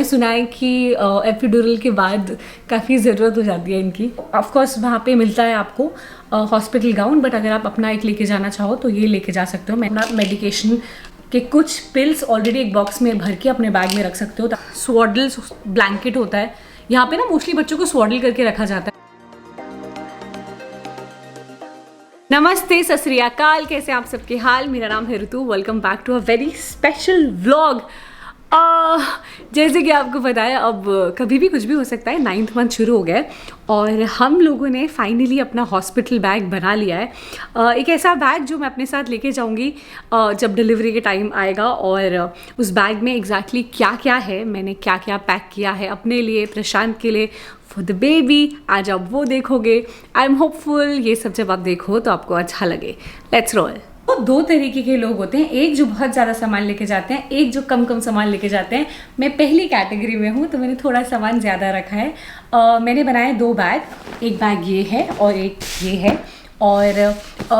सुना है कि एपिड्यूरल के बाद काफ़ी ज़रूरत हो जाती है इनकी। ऑफ कोर्स वहाँ पे मिलता है आपको हॉस्पिटल गाउन, बट अगर आप अपना एक लेके जाना चाहो तो ये लेके जा सकते हो। मैं अपना मेडिकेशन के कुछ पिल्स ऑलरेडी एक बॉक्स में भर के अपने बैग में रख सकते हो। स्वॉडल ब्लैंकेट होता है यहाँ पे ना, मोस्टली बच्चों को स्वॉडल करके रखा जाता है। नमस्ते, सत श्री अकाल, कैसे आप सबके हाल। मेरा नाम है Ritu. Welcome back to a very special vlog. जैसे कि आपको पता है अब कभी भी कुछ भी हो सकता है। 9th मंथ शुरू हो गया है और हम लोगों ने फाइनली अपना हॉस्पिटल बैग बना लिया है। एक ऐसा बैग जो मैं अपने साथ लेके जाऊंगी जब डिलीवरी के टाइम आएगा। और उस बैग में एग्जैक्टली क्या क्या है, मैंने क्या क्या पैक किया है अपने लिए, प्रशांत के लिए, फॉर द बेबी, आज आप वो देखोगे। आई एम होपफुल ये सब जब आप देखो तो आपको अच्छा लगे। Let's roll. तो दो तरीके के लोग होते हैं, एक जो बहुत ज़्यादा सामान लेके जाते हैं, एक जो कम कम सामान लेके जाते हैं। मैं पहली कैटेगरी में हूँ तो मैंने थोड़ा सामान ज़्यादा रखा है। मैंने बनाए 2 बैग, एक बैग ये है और एक ये है। और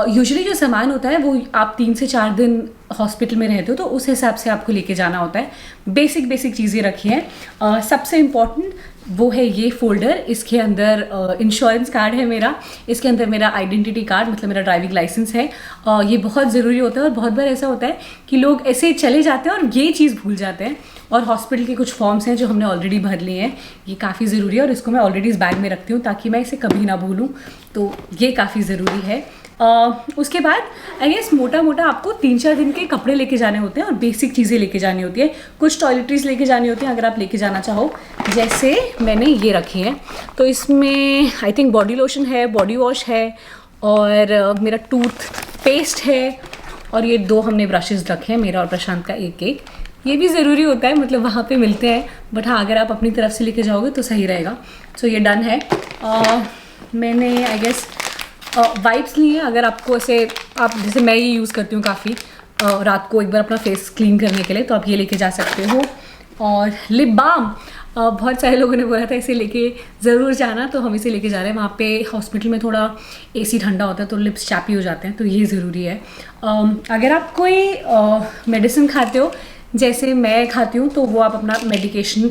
यूजुअली जो सामान होता है वो आप 3 से 4 दिन हॉस्पिटल में रहते हो तो उस हिसाब से आपको लेके जाना होता है। बेसिक चीज़ें रखी हैं। सबसे इम्पॉर्टेंट वो है ये फोल्डर। इसके अंदर इंश्योरेंस कार्ड है मेरा, इसके अंदर मेरा आइडेंटिटी कार्ड मतलब मेरा ड्राइविंग लाइसेंस है। ये बहुत ज़रूरी होता है और बहुत बार ऐसा होता है कि लोग ऐसे चले जाते हैं और ये चीज़ भूल जाते हैं। और हॉस्पिटल के कुछ फॉर्म्स हैं जो हमने ऑलरेडी भर लिए हैं, ये काफ़ी ज़रूरी है और इसको मैं ऑलरेडी इस बैग में रखती हूँ ताकि मैं इसे कभी ना भूलूँ। तो ये काफ़ी ज़रूरी है। उसके बाद आई गेस मोटा मोटा आपको 3-4 दिन के कपड़े लेके जाने होते हैं और बेसिक चीज़ें लेके जानी होती है। कुछ टॉयलेटरीज लेके जानी होती हैं अगर आप लेके जाना चाहो, जैसे मैंने ये रखी हैं। तो इसमें आई थिंक बॉडी लोशन है, बॉडी वॉश है और मेरा टूथ पेस्ट है और ये 2 हमने ब्रशेज़ रखे हैं, मेरा और प्रशांत का एक। ये भी ज़रूरी होता है, मतलब वहाँ पे मिलते हैं, बट हाँ अगर आप अपनी तरफ से लेके जाओगे तो सही रहेगा। सो ये डन है। मैंने आई गेस वाइप्स लिए। अगर आपको ऐसे, आप जैसे मैं ये यूज़ करती हूँ काफ़ी रात को एक बार अपना फेस क्लीन करने के लिए, तो आप ये लेके जा सकते हो। और लिप बाम, बहुत सारे लोगों ने बोला था इसे लेके ज़रूर जाना, तो हम इसे लेके जा रहे हैं। वहाँ पे हॉस्पिटल में थोड़ा AC ठंडा होता है तो लिप्स चैपी हो जाते हैं, तो ये ज़रूरी है। अगर आप कोई मेडिसिन खाते हो जैसे मैं खाती हूँ तो वो आप अपना मेडिकेशन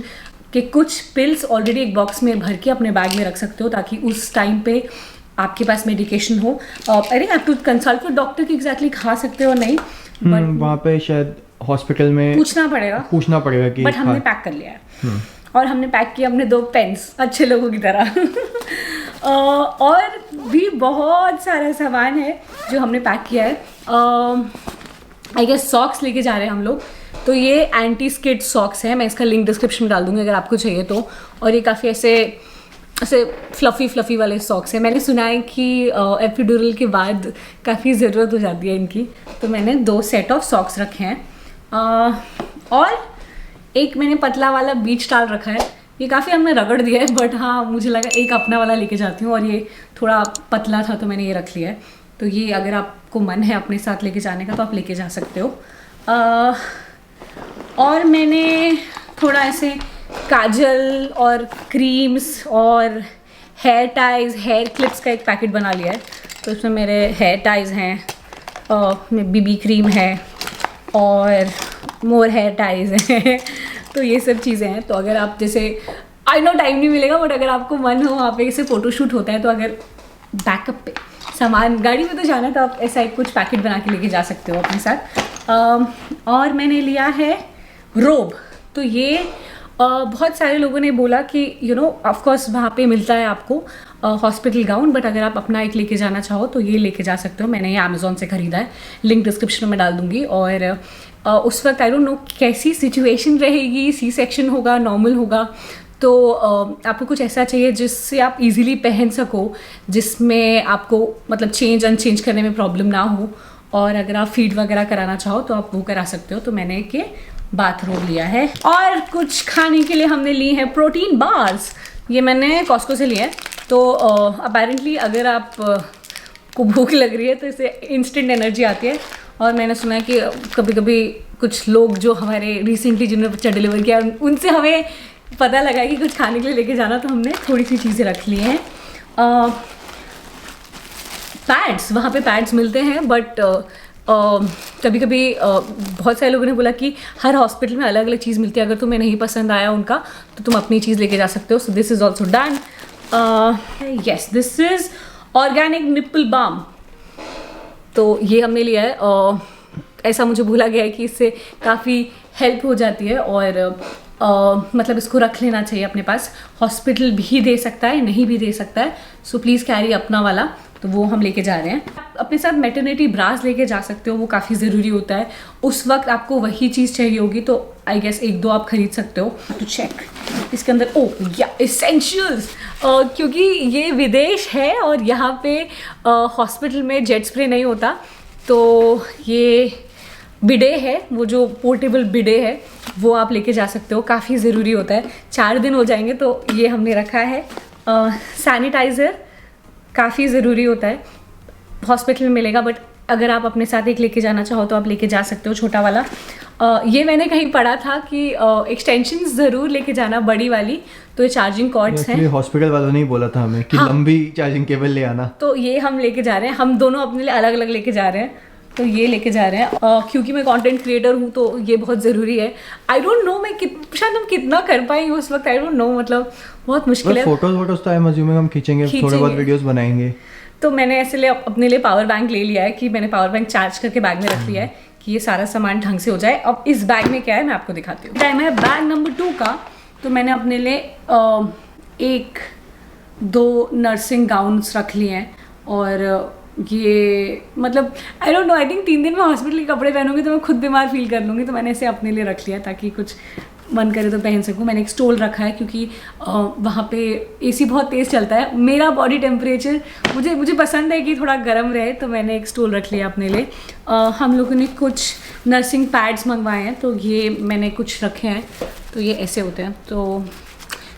के कुछ पिल्स ऑलरेडी एक बॉक्स में भर के अपने बैग में रख सकते हो ताकि उस टाइम पे आपके पास मेडिकेशन हो। अरे आप टू कंसल्ट विद डॉक्टर की एग्जैक्टली खा सकते हो नहीं, बट वहाँ पे शायद हॉस्पिटल में पूछना पड़ेगा कि, बट हमने पैक कर लिया है। और हमने पैक किया अपने 2 पेन्स अच्छे लोगों की तरह। और भी बहुत सारा सामान है जो हमने पैक किया है। आई गेस सॉक्स लेके जा रहे हैं हम लोग, तो ये एंटी स्किड सॉक्स है। मैं इसका लिंक डिस्क्रिप्शन में डाल दूंगी अगर आपको चाहिए तो। और ये काफ़ी ऐसे फ्लफ़ी वाले सॉक्स हैं। मैंने सुना है कि एपिड्यूरल के बाद काफ़ी ज़रूरत हो जाती है इनकी, तो मैंने 2 सेट ऑफ सॉक्स रखे हैं। और एक मैंने पतला वाला बीच टाल रखा है। ये काफ़ी हमने रगड़ दिया है, बट हाँ मुझे लगा एक अपना वाला लेके जाती हूँ, और ये थोड़ा पतला था तो मैंने ये रख लिया है। तो ये अगर आपको मन है अपने साथ लेके जाने का तो आप लेके जा सकते हो। और मैंने थोड़ा ऐसे काजल और क्रीम्स और हेयर टाइज, हेयर क्लिप्स का एक पैकेट बना लिया है। तो इसमें मेरे हेयर टाइज हैं, BB क्रीम है और मोर हेयर टाइज हैं। तो ये सब चीज़ें हैं। तो अगर आप जैसे, आई नो टाइम नहीं मिलेगा, बट अगर आपको मन हो वहाँ पे जैसे फ़ोटोशूट होता है तो अगर बैकअप पे सामान, गाड़ी में तो जाना तो आप ऐसा एक कुछ पैकेट बना के लेके जा सकते हो अपने साथ। और मैंने लिया है रोब। तो ये बहुत सारे लोगों ने बोला कि ऑफ कोर्स वहाँ पे मिलता है आपको हॉस्पिटल गाउन, बट अगर आप अपना एक लेके जाना चाहो तो ये लेके जा सकते हो। मैंने ये अमेज़ॉन से ख़रीदा है, लिंक डिस्क्रिप्शन में डाल दूँगी। और उस वक्त आई डोंट नो कैसी सिचुएशन रहेगी, C-सेक्शन होगा, नॉर्मल होगा, तो आपको कुछ ऐसा चाहिए जिससे आप इजीली पहन सको, जिसमें आपको मतलब चेंज अनचेंज करने में प्रॉब्लम ना हो। और अगर आप फीड वगैरह कराना चाहो तो आप वो करा सकते हो। तो मैंने एक बाथरोब लिया है। और कुछ खाने के लिए हमने ली है प्रोटीन बार्स। ये मैंने कॉस्को से लिया है। तो अपेरेंटली अगर आप को भूख लग रही है तो इससे इंस्टेंट एनर्जी आती है। और मैंने सुना है कि कभी कभी कुछ लोग जो हमारे रिसेंटली जिन्होंने बच्चा डिलीवर किया उनसे हमें पता लगा कि कुछ खाने के लिए लेके जाना, तो हमने थोड़ी सी चीज़ें रख ली हैं। पैड्स, वहाँ पे पैड्स मिलते हैं, बट कभी कभी बहुत सारे लोगों ने बोला कि हर हॉस्पिटल में अलग अलग चीज़ मिलती है, अगर तुम्हें नहीं पसंद आया उनका तो तुम अपनी चीज़ लेके जा सकते हो. So this is also done. Yes, this is organic nipple balm. तो ये हमने लिया है. ऐसा मुझे भूला गया है कि इससे काफ़ी हेल्प हो जाती है और मतलब इसको रख लेना चाहिए अपने पास. हॉस्पिटल भी दे सकता है, नहीं भी दे सकता है. सो प्लीज़ कैरी अपना वाला. तो वो हम लेके जा रहे हैं. अपने साथ मैटरनिटी ब्रास लेके जा सकते हो, वो काफ़ी ज़रूरी होता है. उस वक्त आपको वही चीज़ चाहिए होगी तो आई गेस 1-2 आप खरीद सकते हो. टू चेक इसके अंदर या एसेंशियल्स, क्योंकि ये विदेश है और यहाँ पे हॉस्पिटल में जेट स्प्रे नहीं होता. तो ये बिडे है, वो जो पोर्टेबल बिडे है वो आप लेके जा सकते हो. काफ़ी ज़रूरी होता है. 4 दिन हो जाएंगे तो ये हमने रखा है. सैनिटाइज़र काफ़ी ज़रूरी होता है, हॉस्पिटल में मिलेगा, बट अगर आप अपने साथ एक लेके जाना चाहो तो आप लेके जा सकते हो, छोटा वाला. ये मैंने कहीं पढ़ा था कि एक्सटेंशन ज़रूर लेके जाना, बड़ी वाली. तो ये चार्जिंग कॉर्ड्स हैं. हॉस्पिटल वालों ने ही बोला था हमें कि लंबी चार्जिंग केबल ले आना. तो ये हम लेके जा रहे हैं. हम दोनों अपने लिए अलग अलग लेके जा रहे हैं. तो ये लेके जा रहे हैं क्योंकि मैं कंटेंट क्रिएटर हूँ तो ये बहुत ज़रूरी है. आई डोंट नो मैं शायद हम कितना कर पाएंगे उस वक्त. आई डोंट नो, मतलब बहुत मुश्किल है. फोटोज तो आई एम अज्यूमिंग हम खींचेंगे, थोड़े बहुत वीडियोस बनाएंगे. तो मैंने ऐसे अपने लिए पावर बैंक ले लिया है कि मैंने पावर बैंक चार्ज करके बैग में रख लिया है कि ये सारा सामान ढंग से हो जाए. अब इस बैग में क्या है मैं आपको दिखाती हूँ. टाइम है बैग नंबर 2 का. तो मैंने अपने लिए 1-2 नर्सिंग गाउन्स रख लिए हैं. और ये मतलब I don't know, I think 3 दिन में हॉस्पिटल के कपड़े पहनूंगी तो मैं खुद बीमार फील कर लूँगी. तो मैंने इसे अपने लिए रख लिया ताकि कुछ मन करे तो पहन सकूँ. मैंने एक स्टोल रखा है क्योंकि वहाँ पे एसी बहुत तेज़ चलता है. मेरा बॉडी टेम्परेचर मुझे पसंद है कि थोड़ा गर्म रहे, तो मैंने एक स्टोल रख लिया अपने लिए. हम लोगों ने कुछ नर्सिंग पैड्स मंगवाए हैं तो ये मैंने कुछ रखे हैं. तो ये ऐसे होते हैं, तो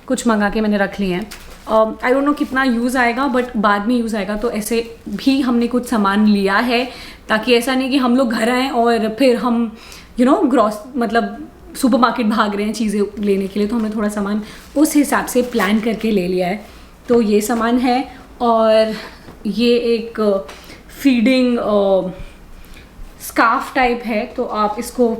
कुछ मंगा के मैंने रख लिए हैं. आई डोंट नो कितना यूज़ आएगा, बट बाद में यूज़ आएगा. तो ऐसे भी हमने कुछ सामान लिया है ताकि ऐसा नहीं कि हम लोग घर आएँ और फिर हम ग्रॉस मतलब सुपरमार्केट भाग रहे हैं चीज़ें लेने के लिए. तो हमने थोड़ा सामान उस हिसाब से प्लान करके ले लिया है. तो ये सामान है. और ये एक फीडिंग स्कार्फ टाइप है, तो आप इसको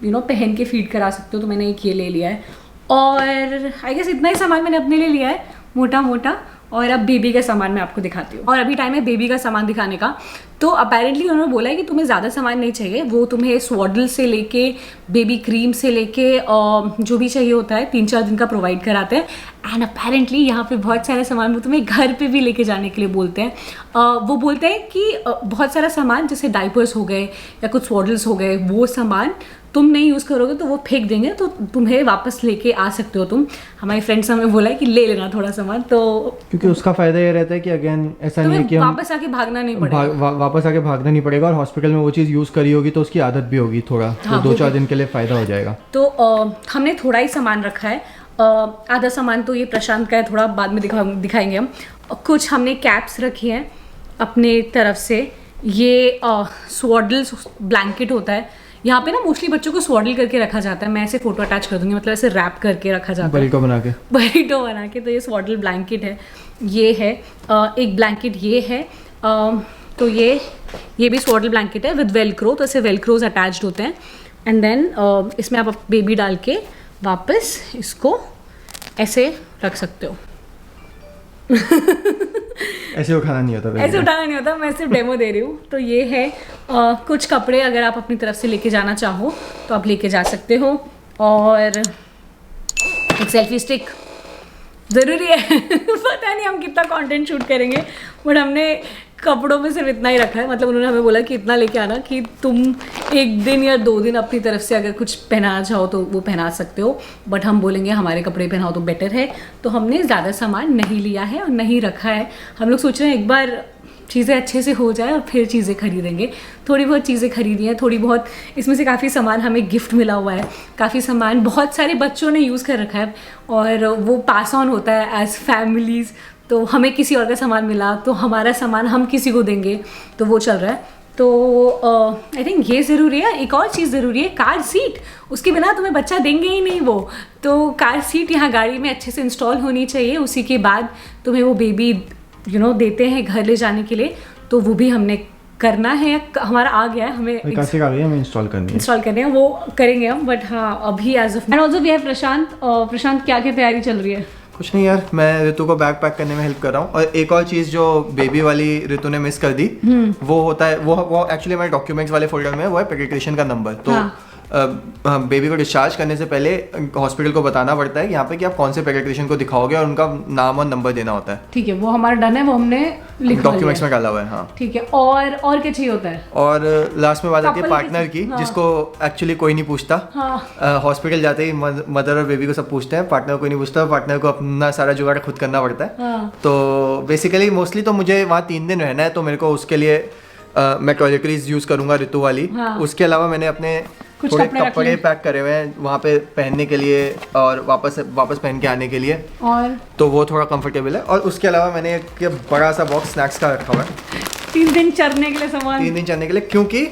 पहन के फीड करा सकते हो. तो मैंने एक ये ले लिया है. और आई गेस इतना ही सामान मैंने अपने लिए लिया है, मोटा मोटा. और अब बेबी का सामान मैं आपको दिखाती हूँ. और अभी टाइम है बेबी का सामान दिखाने का. तो अपेरेंटली उन्होंने बोला है कि तुम्हें ज़्यादा सामान नहीं चाहिए. वो तुम्हें स्वॉडल से लेके बेबी क्रीम से लेके जो भी चाहिए होता है 3-4 दिन का प्रोवाइड कराते हैं. एंड अपेरेंटली यहाँ पे बहुत सारे सामान वो तुम्हें घर पे भी लेके जाने के लिए बोलते हैं. वो बोलते हैं कि बहुत सारा सामान जैसे डाइपर्स हो गए या कुछ स्वॉडल्स हो गए, वो सामान तुम नहीं यूज़ करोगे तो वो फेंक देंगे, तो तुम्हें वापस लेके आ सकते हो तुम. हमारी फ्रेंड्स हमें बोला है कि ले लेना थोड़ा सामान. तो क्योंकि उसका फ़ायदा ये रहता है कि अगेन ऐसा नहीं है कि वापस आके भागना नहीं पड़ेगा. वापस आके भागना नहीं पड़ेगा. और हॉस्पिटल में वो चीज़ यूज़ करी होगी तो उसकी आदत भी होगी थोड़ा. तो 2-4 दिन के लिए फ़ायदा हो जाएगा. तो हमने थोड़ा ही सामान रखा है. आधा सामान तो ये प्रशांत का है, थोड़ा बाद में दिखाएंगे हम. कुछ हमने कैप्स रखी हैं अपने तरफ से. ये स्वॉडल्स ब्लैंकेट होता है यहाँ पे ना, मोस्टली बच्चों को स्वॉडल करके रखा जाता है. मैं ऐसे फोटो अटैच कर दूंगी, मतलब ऐसे रैप करके रखा जाता है बरीटो बना के. तो ये स्वॉडल ब्लैंकेट है. ये है एक ब्लैंकेट ये है. तो ये भी स्वॉडल ब्लैंकेट है विद वेलक्रो. तो ऐसे वेलक्रोज अटैच्ड होते हैं. एंड देन इसमें आप बेबी डाल के वापस इसको ऐसे रख सकते हो. ऐसे उठाना नहीं होता, मैं सिर्फ डेमो दे रही हूँ. तो ये है कुछ कपड़े अगर आप अपनी तरफ से लेके जाना चाहो तो आप लेके जा सकते हो. और एक सेल्फी स्टिक ज़रूरी है. पता नहीं हम कितना कंटेंट शूट करेंगे, बट हमने कपड़ों में सिर्फ इतना ही रखा है. मतलब उन्होंने हमें बोला कि इतना लेके आना कि तुम 1 दिन या 2 दिन अपनी तरफ से अगर कुछ पहनाना चाहो तो वो पहना सकते हो, बट हम बोलेंगे हमारे कपड़े पहनाओ तो बेटर है. तो हमने ज़्यादा सामान नहीं लिया है और नहीं रखा है. हम लोग सोच रहे हैं एक बार चीज़ें अच्छे से हो जाए और फिर चीज़ें खरीदेंगे. थोड़ी बहुत चीज़ें खरीदी हैं, थोड़ी बहुत. इसमें से काफ़ी सामान हमें गिफ्ट मिला हुआ है. काफ़ी सामान बहुत सारे बच्चों ने यूज़ कर रखा है और वो पास ऑन होता है एज फैमिलीज़. तो हमें किसी और का सामान मिला तो हमारा सामान हम किसी को देंगे, तो वो चल रहा है. तो आई थिंक ये ज़रूरी है. एक और चीज़ ज़रूरी है, कार सीट. उसके बिना तुम्हें बच्चा देंगे ही नहीं वो. तो कार सीट यहाँ गाड़ी में अच्छे से इंस्टॉल होनी चाहिए. उसी के बाद तुम्हें वो बेबी देते हैं घर ले जाने के लिए. तो वो भी हमने करना है या हमारा आ गया है, हमें कैसे आ गई हमें इंस्टॉल करनी है, इंस्टॉल करने हैं, वो करेंगे हम। बट हाँ अभी as of and also we have Prashant. Prashant क्या क्या तैयारी चल रही है? कुछ नहीं यार, मैं ऋतु को बैग पैक करने में हेल्प कर रहा हूँ। और एक और चीज़ जो बेबी वाली ऋतु ने मिस कर दी, वो होता है वो एक्चुअली हमारे डॉक्यूमेंट्स वाले फोल्डर में वो है पेडिट्रिशियन का नंबर। तो बेबी को डिस्चार्ज करने से पहले हॉस्पिटल को बताना पड़ता है यहाँ पे कि आप कौन से पेडिट्रिशियन को दिखाओगे और उनका नाम और नंबर देना होता है। ठीक है, वो हमारा डन है, वो हमने डॉक्यूमेंट्स में डाला हुआ है। हाँ ठीक है, और क्या चाहिए होता है? और लास्ट में बात आती है पार्टनर की, जिसको एक्चुअली कोई नहीं पूछता। हॉस्पिटल जाते ही मदर और बेबी को सब पूछते हैं, पार्टनर को कोई नहीं पूछता। पार्टनर को अपना सारा जुगाड़ खुद करना पड़ता है। तो बेसिकली मोस्टली तो मुझे वहाँ 3 दिन रहना है, तो मेरे को उसके लिए मैं टॉयलेटरीज यूज करूंगा ऋतु वाली। उसके अलावा मैंने अपने थोड़े कपड़े पैक करे हुए हैं वहाँ पे पहनने के लिए और वापस पहन के आने के लिए, और तो वो थोड़ा कंफर्टेबल है। और उसके अलावा मैंने एक बड़ा सा बॉक्स स्नैक्स का रखा हुआ है 3 दिन चढ़ने के लिए सामान। 3 दिन चढ़ने के लिए, क्योंकि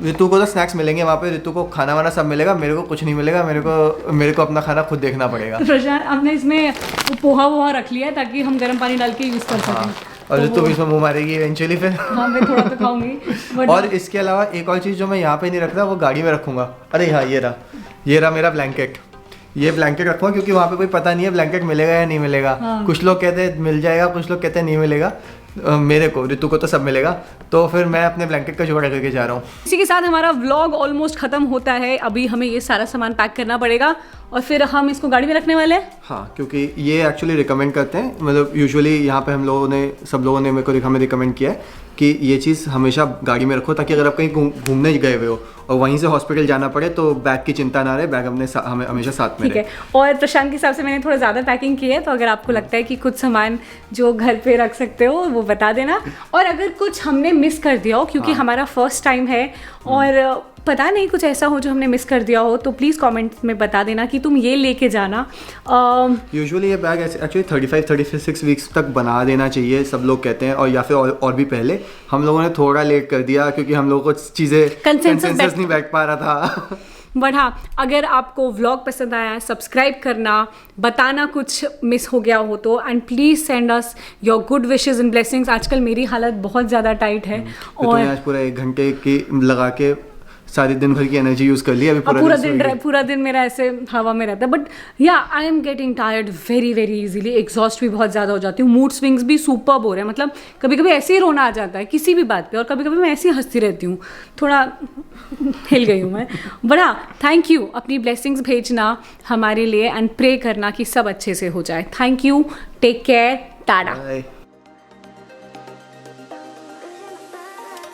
ऋतु को तो स्नैक्स मिलेंगे वहाँ पे, ऋतु को खाना वाना सब मिलेगा, मेरे को कुछ नहीं मिलेगा। मेरे को अपना खाना खुद देखना पड़ेगा। प्रशांत हमने इसमें पोहा वोहा रख लिया है ताकि हम गर्म पानी डाल के यूज कर सकें। और ऋतु भी इसमें मुंह मारेगी इवेंचुअली फिर। हाँ मैं थोड़ा तो खाऊंगी। और इसके अलावा एक और चीज़ जो मैं यहाँ पे नहीं रख रहा, वो गाड़ी में रखूंगा। अरे हाँ ये रहा मेरा ब्लैंकेट। ये ब्लैंकेट रखूंगा क्योंकि वहाँ पे कोई पता नहीं है ब्लैंकेट मिलेगा या नहीं मिलेगा। कुछ लोग कहते हैं मिल जाएगा, कुछ लोग कहते हैं नहीं मिलेगा। मेरे को ऋतु को तो सब मिलेगा, तो फिर मैं अपने ब्लैंकेट का जुगाड़ करके जा रहा हूँ। इसी के साथ हमारा व्लॉग ऑलमोस्ट खत्म होता है। अभी हमें ये सारा सामान पैक करना पड़ेगा और फिर हम इसको गाड़ी में रखने वाले हैं। हाँ, क्योंकि ये एक्चुअली रिकमेंड करते हैं, मतलब यूजुअली यहाँ पे सब लोगों ने मेरे को हमें रिकमेंड किया है कि ये चीज़ हमेशा गाड़ी में रखो, ताकि अगर आप कहीं घूमने गए हुए हो और वहीं से हॉस्पिटल जाना पड़े तो बैग की चिंता ना रहे, बैग हमें हमेशा साथ में रहे। ठीक है। और प्रशांत के हिसाब से मैंने थोड़ा ज़्यादा पैकिंग की है, तो अगर आपको लगता है कि कुछ सामान जो घर पे रख सकते हो वो बता देना। और अगर कुछ हमने मिस कर दिया हो, क्योंकि हमारा फर्स्ट टाइम है और पता नहीं कुछ ऐसा हो जो हमने मिस कर दिया हो, तो प्लीज़ कमेंट्स में बता देना कि तुम ये लेके जाना। यूजुअली ये बैग एक्चुअली 35-36 वीक्स तक बना देना चाहिए, सब लोग कहते हैं। और या फिर और भी पहले हम लोगों ने थोड़ा लेट कर दिया क्योंकि हम लोगों को चीज़ें कंसेंसस नहीं बैठ पा रहा था। बट हाँ, अगर आपको व्लॉग पसंद आया है, सब्सक्राइब करना, बताना कुछ मिस हो गया हो तो, and please send us your good wishes and blessings. आजकल मेरी हालत बहुत ज़्यादा टाइट है और आज पूरा 1 घंटे की लगा के सारी दिन भर की एनर्जी यूज कर ली। अभी पूरा दिन मेरा ऐसे हवा में रहता है। बट या I am getting tired very very easily, exhaust भी बहुत ज़्यादा हो जाती हूँ, मूड स्विंग्स भी सुपर हो रहे हैं। मतलब कभी कभी ऐसे ही रोना आ जाता है किसी भी बात पे, और कभी कभी मैं ऐसे ही हंसती रहती हूँ। थोड़ा हिल गई हूँ मैं। बड़ा थैंक यू, अपनी ब्लेसिंग्स भेजना हमारे लिए एंड प्रे करना कि सब अच्छे से हो जाए। Thank you, take care, Tata.